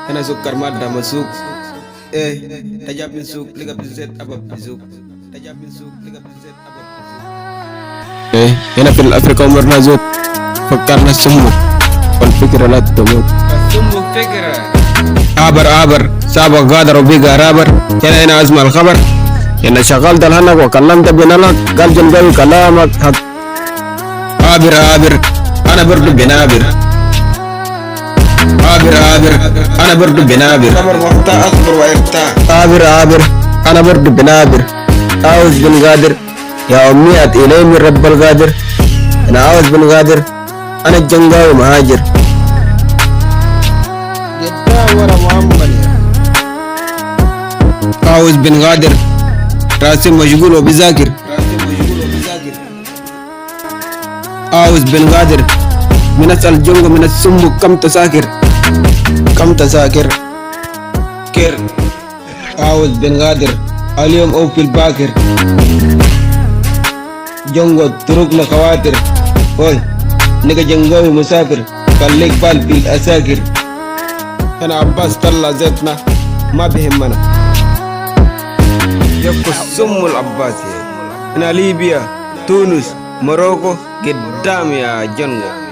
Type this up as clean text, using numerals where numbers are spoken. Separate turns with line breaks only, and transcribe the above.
أنا سكر مادة مسوق إيه تجاب من سوق لقى بالزيت أبب بزوق تجاب من سوق لقى بالزيت أبب بزوق إيه هنا في الأفريقيا عمرنا زود فكرنا السمو والفكرة لا تموت السمو فكرة عبر سابق غادر وبيقى رابر هنا أزمة الخبر إن شغلت الهنك وكلمت بنالك قال جنبي كلامك حق عابر أنا برضو بنابر عابر أنا برضو بنابر صبر وقتا أصبر وإرتا عابر أنا برضو بنابر عاوز بن قادر يا أمي أت إلي من رب القادر أنا عاوز بن قادر أنا الجنقاوي مهاجر جدا ورا محمد عاوز بن قادر راسي مشغول وبذاكر عاوز بن قادر من أسأل جنغو من السمو كم تساكر كير عاوز بن قادر اليوم أو في الباكر جنغو ترك لخواتر هوي نيجا جنغوي مسافر خليك بال في الأساكر أنا عباس طلع زيتنا ما بهمنا يبقى السم العباسي هنا ليبيا تونس موروكو قدام يا جنغو